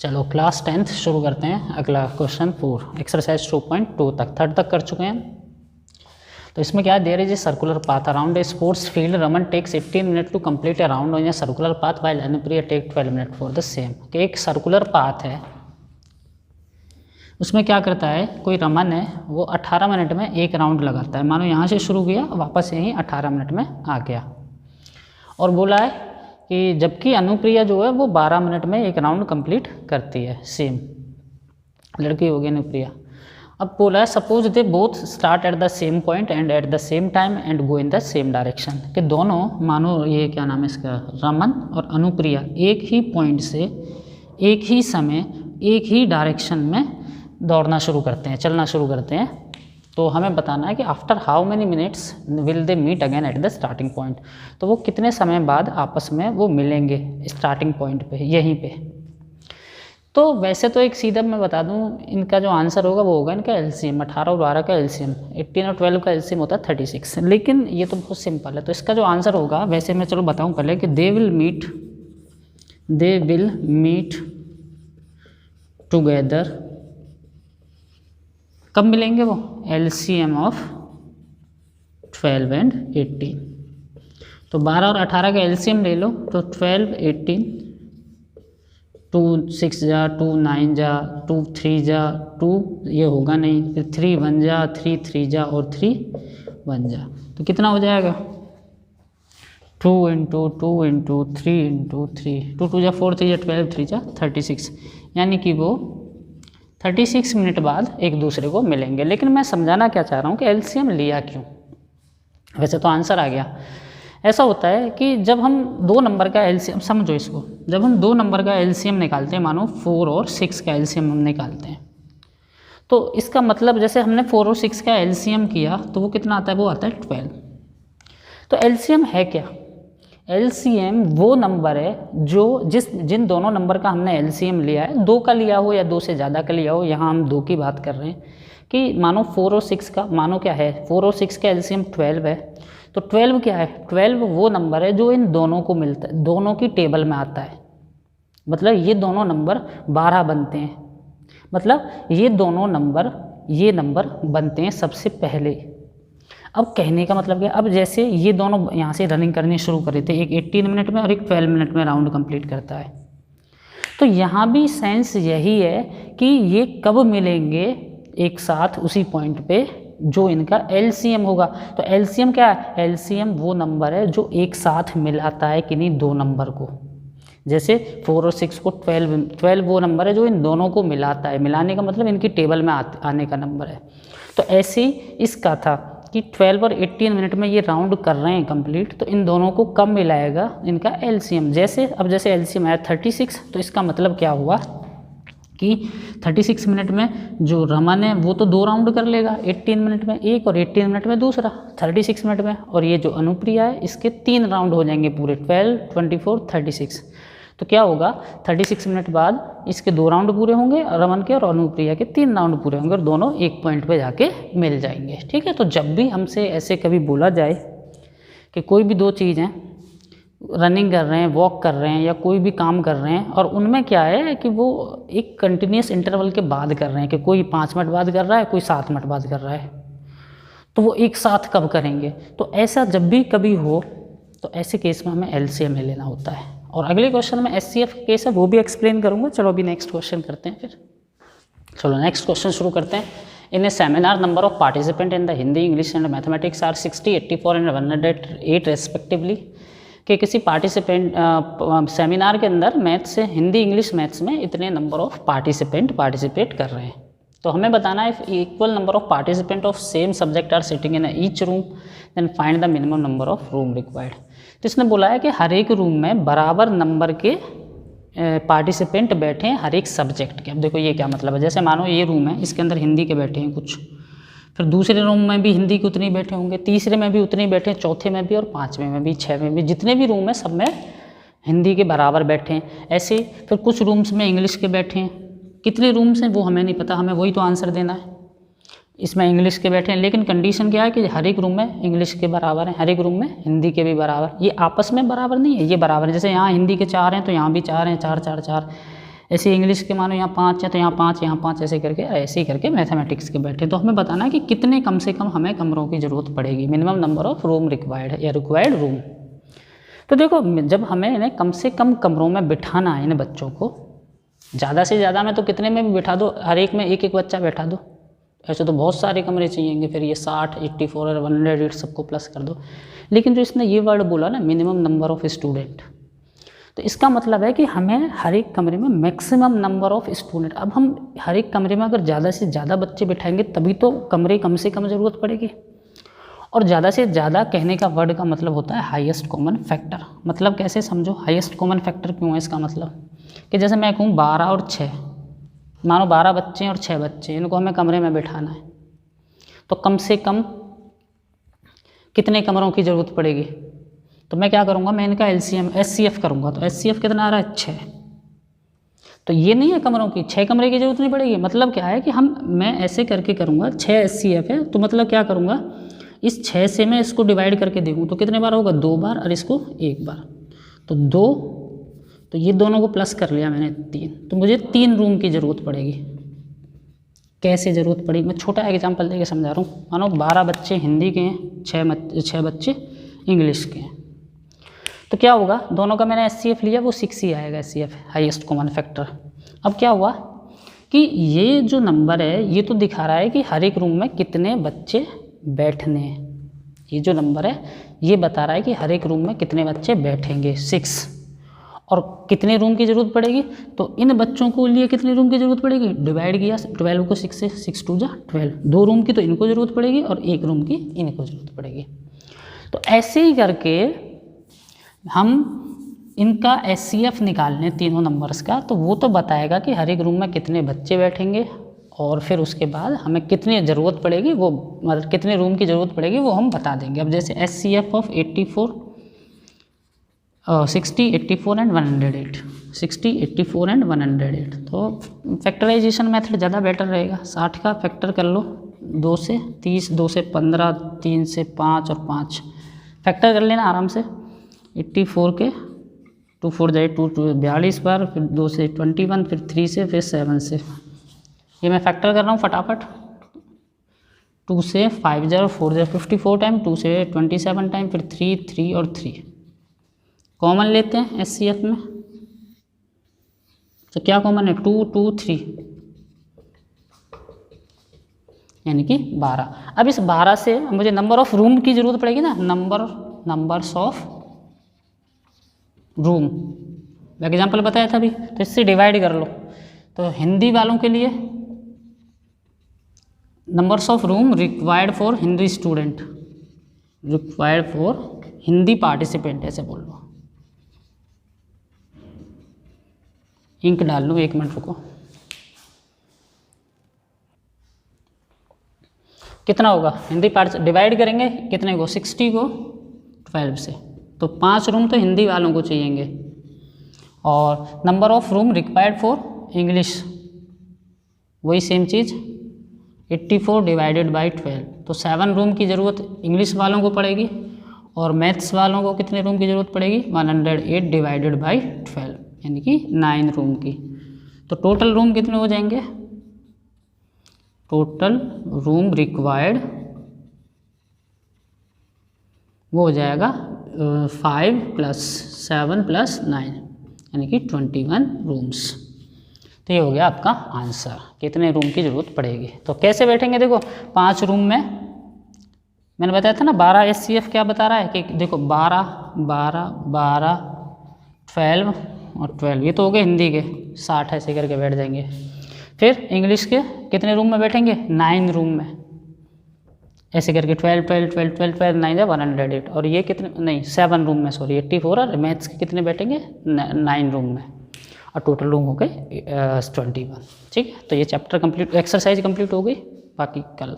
चलो class 10th शुरू करते हैं। अगला क्वेश्चन 4 एक्सरसाइज 2.2 तक थर्ड तक कर चुके हैं। तो इसमें क्या है, there is a circular path around a sports field. Raman takes 18 minute to complete a round on a circular path while Anupriya take 12 minute for the same. कि एक सर्कुलर पाथ है, उसमें क्या करता है, कोई रमन है वो 18 मिनट में एक राउंड लगाता है। मानो यहाँ से शुरू किया, वापस यहीं 18 मिनट में आ गया। और बोला है कि जबकि अनुप्रिया जो है वो 12 मिनट में एक राउंड कंप्लीट करती है। सेम लड़की होगी अनुप्रिया। अब बोला है suppose they both start at the same point and at the same time and go in the same direction. कि दोनों, मानो ये क्या नाम है इसका, रमन और अनुप्रिया एक ही पॉइंट से एक ही समय एक ही डायरेक्शन में दौड़ना शुरू करते हैं, चलना शुरू करते हैं। तो हमें बताना है कि after how many minutes will they meet again at the starting point. तो वो कितने समय बाद आपस में वो मिलेंगे स्टार्टिंग पॉइंट पे, यहीं पे। तो वैसे तो एक सीधा मैं बता दूं, इनका जो आंसर होगा वो होगा इनका एलसीएम। 18 और 12 का एलसीएम, 18 और 12 का एलसीएम होता है 36। लेकिन ये तो बहुत सिंपल है। तो इसका जो आंसर होगा, वैसे मैं चलो बताऊँ पहले कि दे विल मीट टुगेदर। कब मिलेंगे वो? LCM of 12 and 18। तो 12 और 18 का एलसीएम ले लो, तो 12, 18, 2 6 जा, 2 9 जा, 2 3 जा, 2 ये होगा नहीं, फिर 3 1 जा, 3 3 जा और 3 1 जा। तो कितना हो जाएगा? 2 × 2 × 3 × 3, 2 2 जा 4, 3 जा 12, 3 जा 36। यानी कि वो 36 मिनट बाद एक दूसरे को मिलेंगे। लेकिन मैं समझाना क्या चाह रहा हूँ कि एलसीएम लिया क्यों। वैसे तो आंसर आ गया। ऐसा होता है कि जब हम दो नंबर का एलसीएम, समझो इसको, जब हम दो नंबर का एलसीएम निकालते हैं, मानो 4 और 6 का एलसीएम हम निकालते हैं, तो इसका मतलब जैसे हमने 4 और 6 का एलसीएम किया तो वो कितना आता है? वो आता है 12। तो एलसीएम है क्या? एलसीएम वो नंबर है जो जिन दोनों नंबर का हमने एलसीएम लिया है, 2 का लिया हो या 2 से ज़्यादा का लिया हो, यहाँ हम 2 की बात कर रहे हैं। कि मानो 4 और 6 का, मानो क्या है, 4 और 6 का एलसीएम 12 है। तो 12 क्या है? 12 वो नंबर है जो इन दोनों को मिलता है, दोनों की टेबल में आता है। मतलब ये दोनों नंबर 12 बनते हैं। मतलब ये दोनों नंबर, ये नंबर बनते हैं सबसे पहले। अब कहने का मतलब क्या, अब जैसे ये दोनों यहाँ से रनिंग करनी शुरू कर रहे थे, एक 18 मिनट में और एक 12 मिनट में राउंड कंप्लीट करता है। तो यहाँ भी सेंस यही है कि ये कब मिलेंगे एक साथ उसी पॉइंट पे जो इनका एलसीएम होगा। तो एलसीएम क्या है? एलसीएम वो नंबर है जो एक साथ मिलाता है किन्हीं दो नंबर को। जैसे 4 और 6 को 12 वो नंबर है जो इन दोनों को मिलाता है। मिलाने का मतलब इनकी टेबल में आने का नंबर है। तो ऐसे ही इसका था कि 12 और 18 मिनट में ये राउंड कर रहे हैं कंप्लीट, तो इन दोनों को कब मिलाएगा इनका एलसीएम। जैसे अब जैसे एलसीएम आया 36, तो इसका मतलब क्या हुआ कि 36 मिनट में जो रमन है वो तो 2 राउंड कर लेगा, 18 मिनट में एक और 18 मिनट में दूसरा 36 मिनट में। और ये जो अनुप्रिया है इसके 3 राउंड हो जाएंगे पूरे, 12, 24, 36। तो क्या होगा, 36 मिनट बाद इसके 2 राउंड पूरे होंगे, रमन के और अनुप्रिया के 3 राउंड पूरे होंगे, और दोनों एक पॉइंट पे जाके मिल जाएंगे। ठीक है। तो जब भी हमसे ऐसे कभी बोला जाए कि कोई भी दो चीज़ हैं, रनिंग कर रहे हैं, वॉक कर रहे हैं, या कोई भी काम कर रहे हैं, और उनमें क्या है कि वो एक कंटिन्यूस इंटरवल के बाद कर रहे हैं, कि कोई 5 मिनट बाद कर रहा है, कोई 7 मिनट बाद कर रहा है, तो वो एक साथ कब करेंगे। तो ऐसा जब भी कभी हो तो ऐसे केस में हमें एलसीएम ले लेना होता है। और अगले क्वेश्चन में एचसीएफ केस है, वो भी एक्सप्लेन करूँगा। चलो अभी नेक्स्ट क्वेश्चन करते हैं फिर। चलो नेक्स्ट क्वेश्चन शुरू करते हैं। In a seminar number of participant in the Hindi, English and mathematics are 60, 84 and 108 respectively. कि किसी पार्टिसिपेंट सेमिनार के अंदर मैथ से, हिंदी इंग्लिश मैथ्स में इतने नंबर ऑफ पार्टिसिपेट कर रहे हैं। तो हमें बताना है equal number of participant of same subject are sitting in each room, then find the minimum number of room required. तो इसने बोला है कि हर एक रूम में बराबर नंबर के पार्टिसिपेंट बैठे हैं हर एक सब्जेक्ट के। अब देखो ये क्या मतलब है, जैसे मानो ये रूम है, इसके अंदर हिंदी के बैठे हैं कुछ, फिर दूसरे रूम में भी हिंदी के उतने ही बैठे होंगे, तीसरे में भी उतने ही बैठे हैं, चौथे में भी, और 5वें में भी, 6वें में भी, जितने भी रूम है सब में हिंदी के बराबर बैठे हैं। ऐसे फिर कुछ रूम्स में इंग्लिश के बैठे हैं। कितने रूम्स हैं वो हमें नहीं पता, हमें वही तो आंसर देना है। इसमें इंग्लिश के बैठे हैं, लेकिन कंडीशन क्या है कि हर एक रूम में इंग्लिश के बराबर है, हर एक रूम में हिंदी के भी बराबर। ये आपस में बराबर नहीं है, ये बराबर है। जैसे यहाँ हिंदी के 4 हैं तो यहाँ भी 4 हैं, 4 4 4। ऐसे इंग्लिश के मानो यहाँ 5 है तो यहाँ 5, यहाँ 5, ऐसे ही करके मैथमेटिक्स के बैठे। तो हमें बताना है कि कितने कम से कम हमें कमरों की ज़रूरत पड़ेगी, minimum number of room required है या रिक्वायर्ड रूम। तो देखो जब हमें इन्हें कम से कम कमरों में बिठाना है, इन बच्चों को ज़्यादा से ज़्यादा में तो कितने में भी बिठा दो, हर एक में एक एक बच्चा बैठा दो, ऐसे तो बहुत सारे कमरे चाहिएंगे, फिर ये 60, 84 और 108 सबको प्लस कर दो। लेकिन जो इसने ये वर्ड बोला ना मिनिमम नंबर ऑफ स्टूडेंट, तो इसका मतलब है कि हमें हर एक कमरे में मैक्सिमम नंबर ऑफ स्टूडेंट। अब हम हर एक कमरे में अगर ज़्यादा से ज़्यादा बच्चे बिठाएंगे तभी तो कमरे कम से कम ज़रूरत पड़ेगी। और ज़्यादा से ज़्यादा कहने का वर्ड का मतलब होता है हाईएस्ट कॉमन फैक्टर। मतलब कैसे समझो, हाईएस्ट कॉमन फैक्टर क्यों है इसका मतलब कि जैसे मैं कहूँ 12 और 6, मानो 12 बच्चे और 6 बच्चे, इनको हमें कमरे में बिठाना है, तो कम से कम कितने कमरों की ज़रूरत पड़ेगी। तो मैं क्या करूँगा, मैं इनका एलसीएम एचसीएफ करूँगा, तो एचसीएफ कितना आ रहा है 6। तो ये नहीं है कमरों की 6 कमरे की ज़रूरत नहीं पड़ेगी। मतलब क्या है कि मैं ऐसे करके करूँगा, 6 एचसीएफ है तो मतलब क्या करूँगा, इस 6 से मैं इसको डिवाइड करके देखूँ तो कितने बार होगा, 2 बार, और इसको 1 बार, तो 2, तो ये दोनों को प्लस कर लिया मैंने 3, तो मुझे 3 रूम की ज़रूरत पड़ेगी। कैसे ज़रूरत पड़ेगी, मैं छोटा एग्जांपल देके समझा रहा हूँ। मानो 12 बच्चे हिंदी के हैं, 6 बच्चे इंग्लिश के हैं, तो क्या होगा, दोनों का मैंने एचसीएफ लिया, वो 6 ही आएगा एचसीएफ, हाईएस्ट कॉमन फैक्टर। अब क्या हुआ कि ये जो नंबर है ये तो दिखा रहा है कि हर एक रूम में कितने बच्चे बैठने हैं। ये जो नंबर है ये बता रहा है कि हर एक रूम में कितने बच्चे बैठेंगे, 6। और कितने रूम की ज़रूरत पड़ेगी, तो इन बच्चों को लिए कितने रूम की ज़रूरत पड़ेगी, डिवाइड किया 12 को 6 से, 6 2 जा 12, 2 रूम की तो इनको ज़रूरत पड़ेगी और 1 रूम की इनको ज़रूरत पड़ेगी। तो ऐसे ही करके हम इनका एचसीएफ निकालने तीनों नंबर्स का, तो वो तो बताएगा कि हर एक रूम में कितने बच्चे बैठेंगे, और फिर उसके बाद हमें कितनी ज़रूरत पड़ेगी, वो मतलब कितने रूम की ज़रूरत पड़ेगी वो हम बता देंगे। अब जैसे एचसीएफ ऑफ 84, 60, 84 एंड 108, 60, 84 एंड 108, तो फैक्टराइजेशन मेथड ज़्यादा बेटर रहेगा। 60 का फैक्टर कर लो, 2 से 30, 2 से 15, 3 से 5 और 5 फैक्टर कर लेना आराम से। 84 के 2 4 जाए 2 42 बार, फिर 2 से 21, फिर 3 से, फिर 7 से। ये मैं फैक्टर कर रहा हूँ फटाफट। 2 से 5 0 4 0 54 टाइम, 2 से 27 टाइम, फिर 3 3 और 3 कॉमन लेते हैं एचसीएफ में, तो क्या कॉमन है, 2 2 3, यानी कि 12। अब इस 12 से मुझे नंबर ऑफ रूम की ज़रूरत पड़ेगी ना, नंबर्स ऑफ रूम एग्जाम्पल बताया था अभी, तो इससे डिवाइड कर लो। तो हिंदी वालों के लिए numbers of room required for Hindi student, required for Hindi participant, ऐसे बोल लो। इंक डाल लो, 1 मिनट रुको। कितना होगा, हिंदी पार्ट डिवाइड करेंगे कितने को, 60 को 12 से, तो 5 रूम तो हिंदी वालों को चाहिएंगे। और number of room required for English, वही सेम चीज़, 84 डिवाइडेड बाई 12, तो 7 रूम की ज़रूरत इंग्लिश वालों को पड़ेगी। और मैथ्स वालों को कितने रूम की ज़रूरत पड़ेगी, 108 डिवाइडेड बाई 12, यानी कि 9 रूम की। तो टोटल रूम कितने हो जाएंगे, टोटल रूम रिक्वायर्ड वो हो जाएगा 5 + 7 + 9, यानी कि 21 रूम्स। तो ये हो गया आपका आंसर, कितने रूम की ज़रूरत पड़ेगी। तो कैसे बैठेंगे, देखो 5 रूम में मैंने बताया था ना, 12 एचसीएफ क्या बता रहा है कि देखो 12 12 12 12 और 12, ये तो हो गए हिंदी के 60, ऐसे करके बैठ जाएंगे। फिर इंग्लिश के कितने रूम में बैठेंगे, 9 रूम में, ऐसे करके 12 12 12 12 12 9 या 108। और ये कितने, नहीं 7 रूम में, सॉरी 84। और मैथ्स के कितने बैठेंगे, 9 रूम में, और टोटल रूम हो गए 21। ठीक है, तो ये चैप्टर कंप्लीट, एक्सरसाइज कंप्लीट हो गई, बाकी कल